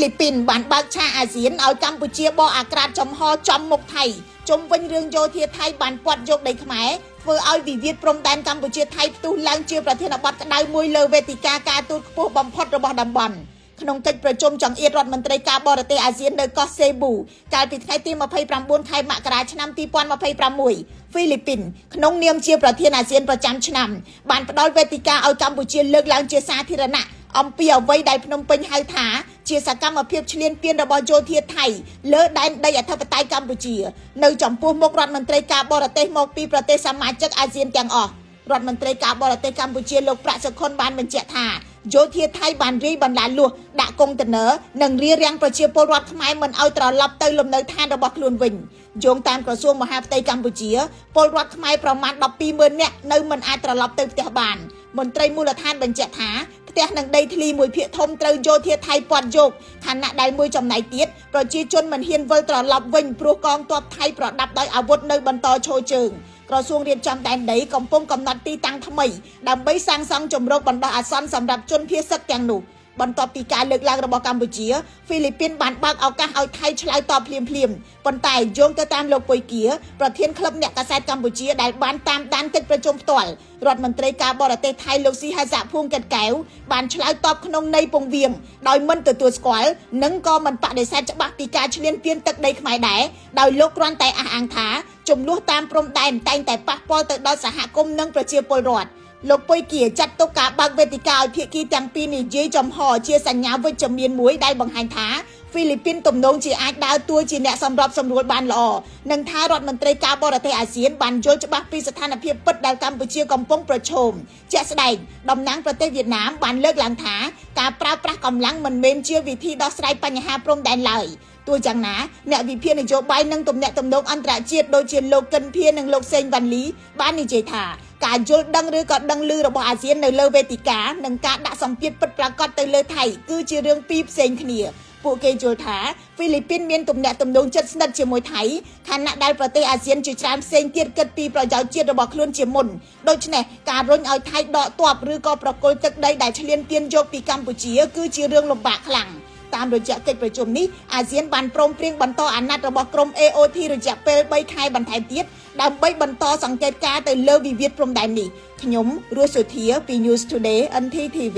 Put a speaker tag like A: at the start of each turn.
A: ลิปปินส์បានបើកឆាកអាស៊ានឲ្យកម្ពុជាបកអាក្រាតចំហចំមុខថៃជុំវិញរឿងយោធាថៃបានពាត់យកដីខ្មែរធ្វើឲ្យវិវាទព្រំដែនកម្ពុជាថៃផ្ទុះឡើងជាប្រធានបទក្តៅមួយលើវេទិកាការទូតខ្ពស់បំផុតរបស់តំបន់ក្នុងកិច្ចប្រជុំចង្អៀតរដ្ឋមន្ត្រីការបរទេសអាស៊ាននៅកោះសេប៊ូកាលពីថ្ងៃទី29ខែមករាឆ្នាំ2026ហ្វីលីពីនក្នុងនាមជាប្រធានអាស៊ានប្រចាំឆ្នាំបានផ្ដល់វេទិកាឲ្យកម្ពុជាលើកឡើងជាសាធារណៈអំពីអ្វីដែលភ្នំពេញហៅថាជាសកម្មភាពឈ្លានពានរបស់យោធាថៃលើដែនដីអធិបតេយ្យកម្ពុជានៅចំពោះមុខរដ្ឋមន្ត្រីការបរទេសមកពីប្រទេសសមាជិកអាស៊ានទាំងអស់រដ្ឋមន្ត្រីការបរទេសកម្ពុជាលោកប្រាក់សុខុនបានបញ្ជាក់ថាយោធាថៃបានរីបន្លាលួសដាក់កុងតឺន័រនិងរារាំងប្រជាពលរដ្ឋខ្មែរមិនឲ្យត្រឡប់ទៅលំនៅឋានរបស់ខ្លួនវិញយោងតាមក្រសួងមហាផ្ទៃកម្ពុជាពលរដ្ឋខ្មែរប្រមាណ 120,000 នាក់នៅមិនអាចត្រឡប់ទៅផ្ទះបានមន្ត្រីមូលដ្ឋានបញ្ជាក់ថាផ្ទះនិងដីធ្លីមួយភាគធំត្រូវយោធាថៃពាត់យកខណៈដែលមួយចំណែកទៀតប្រជាជនមិនហ៊ានវិលត្រឡប់វិញព្រោះកងទ័ពថៃប្រដាប់ដោយអាវុធនៅបន្តឈរជើងក្រសួងរៀបចំដែនដីកំពុងកំណត់ទីតាំងថ្មីដើម្បីសាងសង់ជំរកបណ្ដោះអាសន្នសម្រាប់ជនភៀសសឹកទាំងនោះបន្ទាប់ពីការលើកឡើងរបស់កម្ពុជាហ្វីលីពីនបានបើកឱកាសឲ្យថៃឆ្លើយតបភ្លាមប៉ុន្តែយោងទៅតាមលោកពុយគៀប្រធានក្លឹបអ្នកកាសែតកម្ពុជាដែលបានតាមដានកិច្ចប្រជុំផ្ទាល់រដ្ឋមន្ត្រីការបរទេសថៃលោកស៊ីហាសាភួងកិតកែវបានឆ្លើយតបក្នុងន័យពងវៀងដោយមិនទទួលស្គាល់និងក៏មិនបដិសេធច្បាស់ពីការឈ្លានពានទឹកដីខ្មែរដែរដោយលោកគ្រាន់តែអះអាងថាចំនួនតាមព្រំដែនតែងតែប៉ះពាល់ទៅដល់សហគមន៍និងប្រជាពលរដ្ឋលោកពុយគៀចាត់ទុកការបើកវេទិកាឲ្យភាគីទាំងពីរនិយាយចំហជាសញ្ញាវិជ្ជមានមួយដែលបង្ហាញថាហ្វីលីពីនទំនងជាអាចដើរតួជាអ្នកសម្របសម្រួលបានល្អនិងថារដ្ឋមន្ត្រីការបរទេសអាស៊ានបានយល់ច្បាស់ពីស្ថានភាពពិតដែលកម្ពុជាកំពុងប្រឈមជាក់ស្ដែងតំណាងប្រទេសវៀតណាមបានលើកឡើងថាការប្រើប្រាស់កម្លាំងមិនមែនជាវិធីដោះស្រាយបញ្ហាព្រំដែនឡើយទោះយ៉ាងណាអ្នកវិភាគនយោបាយនិងទំនាក់ទំនងអន្តរជាតិដូចជាលោកកិនភៀនិងលោកសេងវ៉ាន់លីបាននិយាយថាការយល់ដឹងឬក៏ដឹងឮរបស់អាស៊ាននៅលើវេទិកានិងការដាក់សម្ពាធពិតប្រាកដទៅលើថៃគឺជារឿងពីរផ្សេងគ្នាពួកគេយល់ថាហ្វីលីពីនមានទំនាក់ទំនងជិតស្និទ្ធជាមួយថៃខណៈដែលប្រទេសអាស៊ានជាច្រើនផ្សេងទៀតគិតពីប្រយោជន៍ជាតិរបស់ខ្លួនជាមុនដូច្នេះការរុញឲ្យថៃដកទ័ពឬក៏ប្រគល់ទឹកដីដែលឈ្លានពានយកពីកម្ពុជាគឺជារឿងលំបាកខ្លាំងតាមរយៈកិច្ចប្រជុំនេះអាស៊ានបានព្រមព្រៀងបន្តអាណត្តិរបស់ក្រុម AOT រយៈពេល3ខែបន្ថែមទៀតដើម្បីបន្តសង្កេតការណ៍ទៅលើវិវាទព្រំដែននេះខ្ញុំរស់សុធាពី News Today NTTV